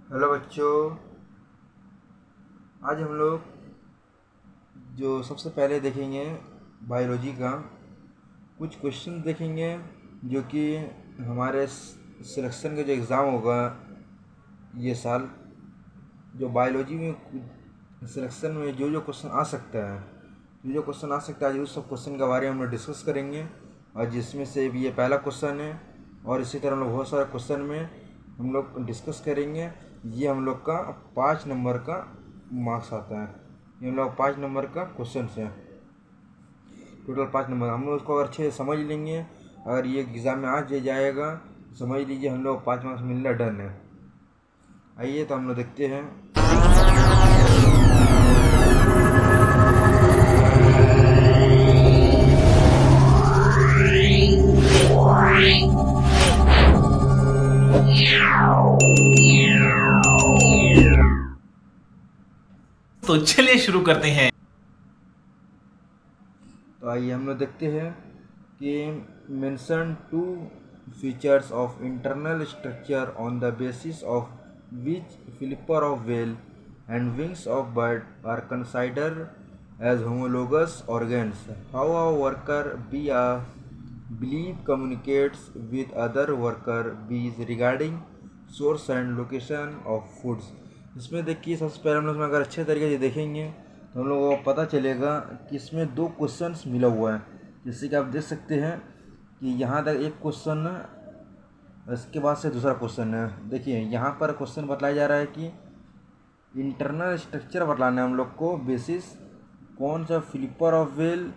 Hello बच्चों। आज हम लोग जो सबसे पहले देखेंगे बायोलॉजी का कुछ क्वेश्चन देखेंगे जो कि हमारे सिलेक्शन का जो एग्ज़ाम होगा ये साल, जो बायोलॉजी में सिलेक्शन में जो जो क्वेश्चन आ सकता है, आज उस सब क्वेश्चन के बारे में हम लोग डिस्कस करेंगे। और जिसमें से भी ये पहला क्वेश्चन है और इसी तरह हम लोग बहुत सारे क्वेश्चन में हम लोग डिस्कस करेंगे। ये हम लोग का 5 नंबर का मार्क्स आता है। ये हम लोग 5 नंबर का क्वेश्चन है, टोटल 5 नंबर। हम लोग उसको अगर अच्छे से समझ लेंगे, अगर ये एग्ज़ाम में आ जाएगा, समझ लीजिए हम लोग 5 मार्क्स मिलना डन है। आइए तो हम लोग देखते हैं। तो चलिए शुरू करते हैं। तो आइए हम लोग देखते हैं कि mention 2 features of internal structure on the basis of which flipper of whale and wings of bird are consider as homologous organs. How a worker be a believe communicates with other worker bees regarding source and location of foods। इसमें देखिए सबसे पहले हम लोग इसमें अगर अच्छे तरीके से देखेंगे तो हम लोगों को पता चलेगा कि इसमें 2 क्वेश्चंस मिला हुआ है। जैसे कि आप देख सकते हैं कि यहाँ तक एक क्वेश्चन है, इसके बाद से दूसरा क्वेश्चन है। देखिए यहाँ पर क्वेश्चन बतलाया जा रहा है कि इंटरनल स्ट्रक्चर बतलाना है हम लोग को, बेसिस कौन सा flipper of whale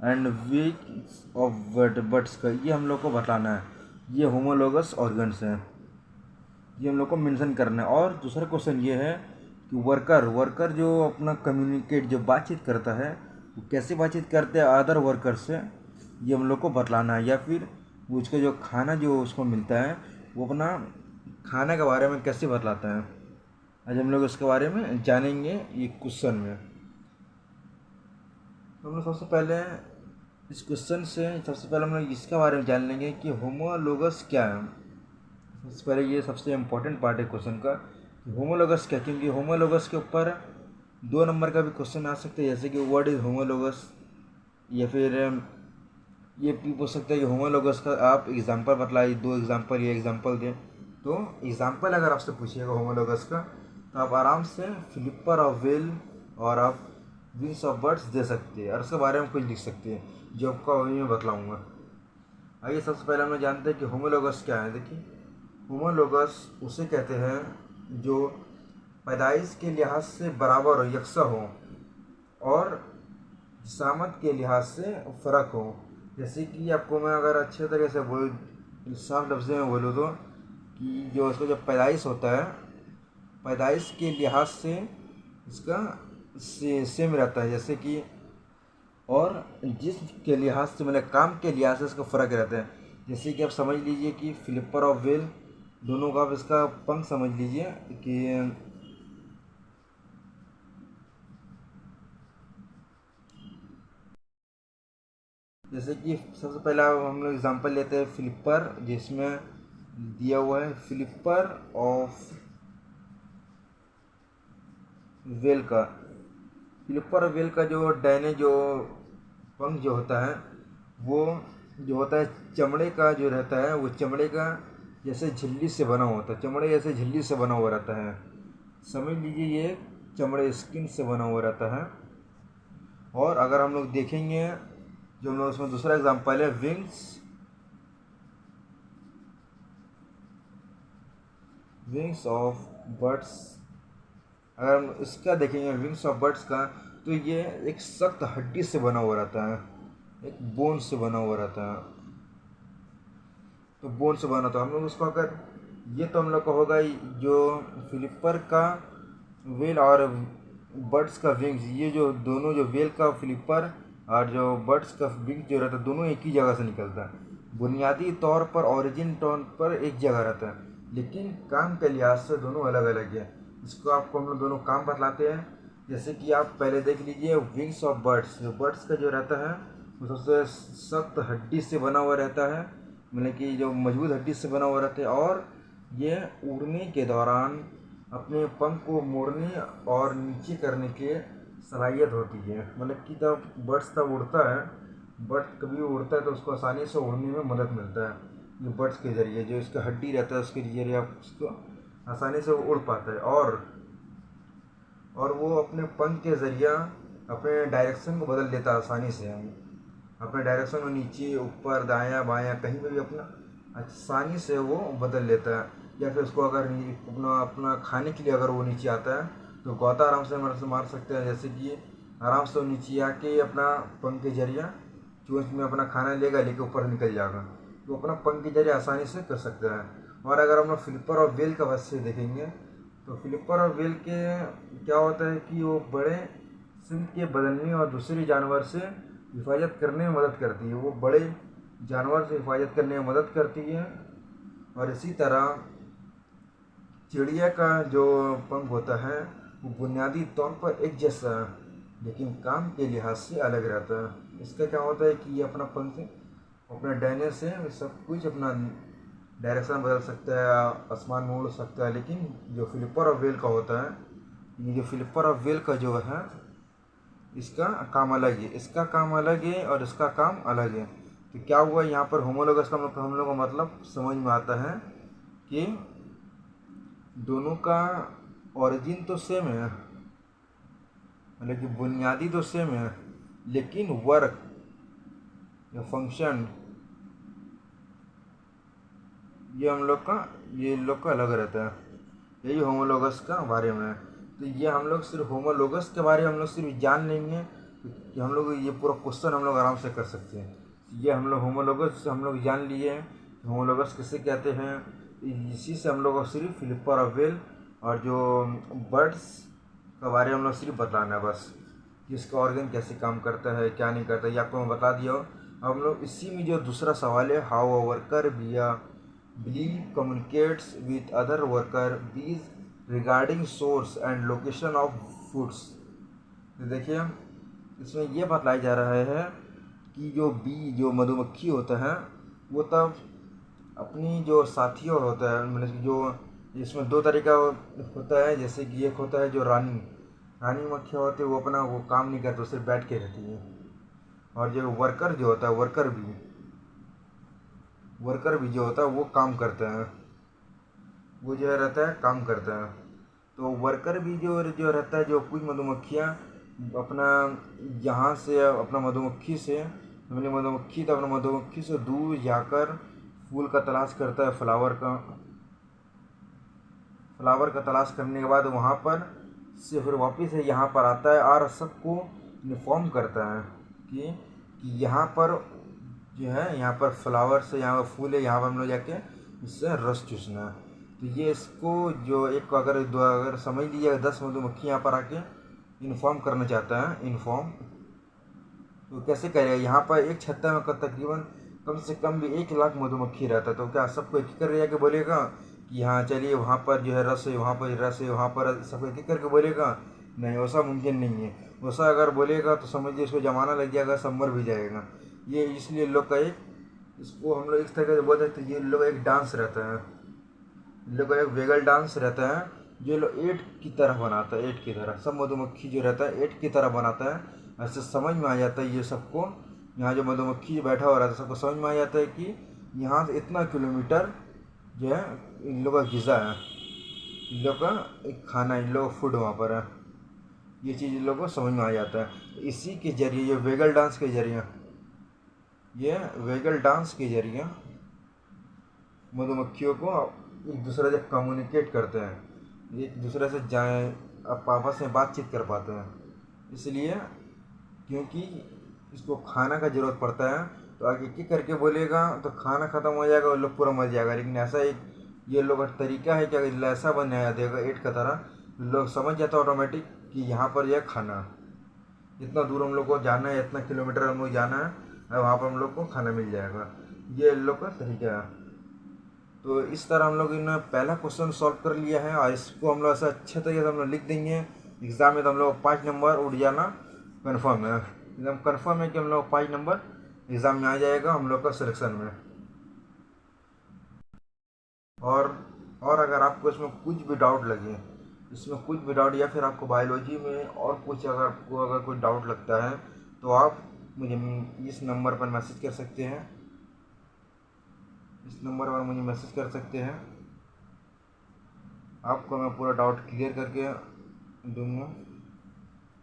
and wings of birds का, ये हम लोग को बतलाना है। ये होमोलोगस ऑर्गन्स हैं, ये हम लोग को मेंशन करना है। और दूसरा क्वेश्चन ये है कि वर्कर जो अपना कम्युनिकेट जो बातचीत करता है वो कैसे बातचीत करते हैं अदर वर्कर से, ये हम लोग को बतलाना है। या फिर वो उसका जो खाना जो उसको मिलता है वो अपना खाने के बारे में कैसे बतलाता है। आज हम लोग इसके बारे में जानेंगे ये क्वेश्चन में। तो हम लोग सबसे पहले इस क्वेश्चन से सबसे पहले हम लोग इसके बारे में जान लेंगे कि होमोलोगस क्या है। सबसे पहले ये सबसे इम्पोर्टेंट पार्ट है क्वेश्चन का कि होमोलोगस क्या, क्योंकि होमोलोगस के ऊपर 2 नंबर का भी क्वेश्चन आ सकता है, जैसे कि व्हाट इज़ होमोलोगस। या फिर ये भी पूछ सकते हैं कि होमोलोगस का आप एग्जांपल बतलाइए, 2 एग्जांपल, ये एग्जांपल दें। तो एग्जांपल अगर आपसे पूछिएगा होमोलोगस का तो आप आराम से फ्लिपर ऑफ वेल और आप विंग्स ऑफ बर्ड्स दे सकते हैं और उसके बारे में कुछ लिख सकते हैं जो आपको अभी मैं बतलाऊँगा। आइए सबसे पहले हम लोग जानते हैं कि होमोलोगस क्या है। देखिए होमोलोगस उसे कहते हैं जो पैदाइश के लिहाज से बराबर हो, यकसा हो और जिसामत के लिहाज से फ़र्क हो। जैसे कि आपको मैं अगर अच्छे तरीके से बोल, साफ लफ्ज़ में बोलूँ तो कि जो उसका जो पैदाइश होता है, पैदाइश के लिहाज से इसका सेम रहता है। जैसे कि और जिस्म के लिहाज से, मतलब काम के लिहाज से इसका फ़र्क रहता है। जैसे कि आप समझ लीजिए कि फ्लिपर ऑफ वेल, दोनों का आप इसका पंख समझ लीजिए कि जैसे कि सबसे पहला हम लोग एग्जांपल लेते हैं फ्लिपर, जिसमें दिया हुआ है फ्लिपर ऑफ वेल का। फ्लिपर ऑफ वेल का जो डैने जो पंख जो होता है वो जो होता है चमड़े का जो रहता है, वो चमड़े का जैसे झिल्ली से बना होता है, चमड़े जैसे झिल्ली से बना हुआ रहता है। समझ लीजिए ये चमड़े स्किन से बना हुआ रहता है। और अगर हम लोग देखेंगे जो हम लोग उसमें दूसरा एग्जांपल है विंग्स ऑफ बर्ड्स। अगर हम इसका देखेंगे विंग्स ऑफ बर्ड्स का, तो ये एक सख्त हड्डी से बना हुआ रहता है, एक बोन से बना हुआ रहता है। तो बोन से बना, तो हम लोग उसको अगर ये तो हम लोग का होगा जो फ्लिपर का वेल और बर्ड्स का विंग्स, ये जो दोनों जो वेल का फ्लिपर और जो बर्ड्स का विंग जो रहता है दोनों एक ही जगह से निकलता है। बुनियादी तौर पर ओरिजिन टोन पर एक जगह रहता है, लेकिन काम के लिहाज से दोनों अलग अलग है। इसको आपको हम लोग दोनों काम बतलाते हैं। जैसे कि आप पहले देख लीजिए विंग्स ऑफ बर्ड्स, जो बर्ड्स का जो रहता है वो सबसे सख्त हड्डी से बना हुआ रहता है, मतलब कि जो मजबूत हड्डी से बना हुआ रहता है। और ये उड़ने के दौरान अपने पंख को मोड़ने और नीचे करने की सलाहियत होती है। मतलब कि तब बर्ड्स तब उड़ता है, बर्ड कभी उड़ता है तो उसको आसानी से उड़ने में मदद मिलता है ये बर्ड्स के ज़रिए, जो इसका हड्डी रहता है उसके ज़रिए आप उसको आसानी से उड़ पाता है। और वो अपने पंख के ज़रिए अपने डायरेक्शन को बदल लेता है आसानी से। अपने डायरेक्शन को नीचे ऊपर दायां बायां कहीं पर भी अपना आसानी से वो बदल लेता है। या फिर उसको अगर अपना अपना खाने के लिए अगर वो नीचे आता है तो गौता आराम से मार सकते हैं। जैसे कि आराम से वो नीचे आके अपना पंख के जरिए चोंच में अपना खाना लेके ऊपर निकल जाएगा, तो अपना पंख के जरिए आसानी से कर सकते हैं। और अगर हम लोग फ्लिपर और वेल का वजह देखेंगे तो फ्लिपर और वेल के क्या होता है कि वो बड़े सिंह के बदलने और दूसरे जानवर से हिफाजत करने में मदद करती है। वो बड़े जानवर से हिफाजत करने में मदद करती है। और इसी तरह चिड़िया का जो पंख होता है वो बुनियादी तौर पर एक जैसा है लेकिन काम के लिहाज से अलग रहता है। इसका क्या होता है कि ये अपना पंख अपने डैने से सब कुछ अपना डायरेक्शन बदल सकता है, आसमान में उड़ सकता है। लेकिन जो फ्लिपर और वेल का होता है, ये जो फ्लिपर और वेल का जो है इसका काम अलग है, इसका काम अलग है और इसका काम अलग है। तो क्या हुआ यहाँ पर होमोलोगस का हम लोग को मतलब समझ में आता है कि दोनों का ओरिजिन तो सेम है, मतलब कि बुनियादी तो सेम है, लेकिन वर्क या फंक्शन ये लोग का अलग रहता है। यही होमोलोगस का बारे में है। तो ये हम लोग सिर्फ होमोलोगस के बारे में हम लोग सिर्फ जान लेंगे कि हम लोग ये पूरा क्वेश्चन हम लोग आराम से कर सकते हैं। ये हम लोग होमोलोगस हम लोग जान लिए, होमोलोगस किसे कहते हैं। इसी से हम लोग को सिर्फ फ्लिपर और वेल और जो बर्ड्स के बारे में हम लोग सिर्फ बताना है बस, कि इसका ऑर्गन कैसे काम करता है क्या नहीं करता, ये आपको मैं बता दिया हूँ। अब हम लोग इसी में जो दूसरा सवाल है, how a worker bee communicates with other worker bees regarding source and location of foods। तो देखिए इसमें यह बताया जा रहा है कि जो मधुमक्खी होता है वो तब अपनी जो साथियों होता है, मतलब कि जो इसमें दो तरीका होता है। जैसे कि एक होता है जो रानी मक्खियाँ होती है, वो अपना वो काम नहीं करती, सिर्फ बैठ के रहती है। और जो वर्कर जो होता है वर्कर भी जो होता है वो काम करता है, वो जो रहता है काम करता है। तो वर्कर भी जो रहता है, जो कुछ मधुमक्खियाँ अपना यहाँ से अपना मधुमक्खी से अपना मधुमक्खी से दूर जाकर फूल का तलाश करता है, फ्लावर का तलाश करने के बाद वहाँ पर से फिर वापस से यहाँ पर आता है और सबको इन्फॉर्म करता है कि यहाँ पर जो है, यहाँ पर फ्लावर से यहाँ पर फूल है, यहाँ पर हम लोग जाके इससे रस चूसना है। तो ये इसको जो एक अगर समझ लीजिए 10 मधुमक्खी यहाँ पर आके इन्फॉर्म करना चाहता है, तो कैसे करेगा। यहाँ पर एक छत्ता में तकरीबन कम से कम भी 1 लाख मधुमक्खी रहता है। तो क्या सबको एक कर जाके बोलेगा कि हाँ चलिए वहाँ पर जो है रस है, वहाँ पर रस है, वहाँ पर सबको एक करके बोलेगा? नहीं, वैसा मुमकिन नहीं है। वैसा अगर बोलेगा तो समझिए इसको जमाना लग जाएगा, सब मर भी जाएगा। ये इसलिए लोग का इसको हम लोग इस तरह से बोलते हैं। तो ये लोग एक डांस रहता है, लोग एक वेगल डांस रहता है जो लोग एट की तरह बनाता है, एट की तरह सब मधुमक्खी जो रहता है एट की तरह बनाता है। ऐसे समझ में आ जाता है ये सबको, यहाँ जो मधुमक्खी बैठा हुआ रहता है सबको समझ में आ जाता है कि यहाँ से इतना किलोमीटर जो है इन लोगों का ग़िज़ा है, इन लोग का एक खाना, इन लोगों का फूड वहाँ पर है। ये चीज़ इन लोगों को समझ में आ जाता है। इसी के जरिए ये वेगल डांस के जरिए मधुमक्खियों को एक दूसरे से कम्युनिकेट करते हैं, एक दूसरे से आपस में बातचीत कर पाते हैं। इसलिए क्योंकि इसको खाना का ज़रूरत पड़ता है, तो आगे एक करके बोलेगा तो खाना ख़त्म हो जाएगा और लोग पूरा मर जाएगा। लेकिन ऐसा एक ये लोग का तरीका है कि अगर ऐसा बनाया देगा एट का तरह, लोग समझ जाता है ऑटोमेटिक कि यहाँ पर यह खाना, इतना दूर हम लोग को जाना है, इतना किलोमीटर हम लोग जाना है और वहाँ पर हम लोग को खाना मिल जाएगा। ये इन लोग का तरीका है। तो इस तरह हम लोग ने पहला क्वेश्चन सॉल्व कर लिया है और इसको हम लोग ऐसा अच्छे तरीके से हम लोग लिख देंगे एग्ज़ाम में, तो हम लोग 5 नंबर उड़ जाना कन्फर्म है, एकदम कन्फर्म है कि हम लोग 5 नंबर एग्ज़ाम में आ जाएगा हम लोग का सिलेक्शन में। और अगर आपको इसमें कुछ भी डाउट लगे इसमें कुछ भी डाउट या फिर आपको बायोलॉजी में और कुछ अगर कोई डाउट लगता है तो आप मुझे इस नंबर पर मैसेज कर सकते हैं। इस नंबर पर मुझे मैसेज कर सकते हैं, आपको मैं पूरा डाउट क्लियर करके दूंगा।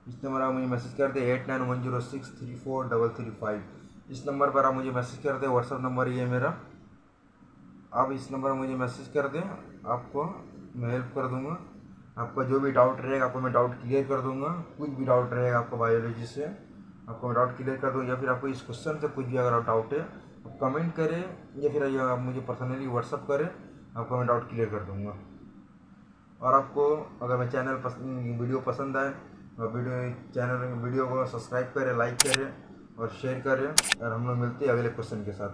इस नंबर पर आप मुझे मैसेज कर दें 8910634335। इस नंबर पर आप मुझे मैसेज कर दें, व्हाट्सअप नंबर ये मेरा। आप इस नंबर पर मुझे मैसेज कर दें, आपको मैं हेल्प कर दूंगा। आपका जो भी डाउट रहेगा आपको मैं डाउट क्लियर कर दूंगा। कुछ भी डाउट रहेगा आपको बायोलॉजी से आपको मैं डाउट क्लियर कर दूँगा, या फिर आपको इस क्वेश्चन से कुछ भी अगर डाउट है आप कमेंट करें या फिर आप मुझे पर्सनली व्हाट्सअप करें, आपको मैं डाउट क्लियर कर दूँगा। और आपको अगर मैं वीडियो पसंद आए वीडियो को सब्सक्राइब करें, लाइक करें और शेयर करें, और हम लोग मिलते हैं अगले क्वेश्चन के साथ।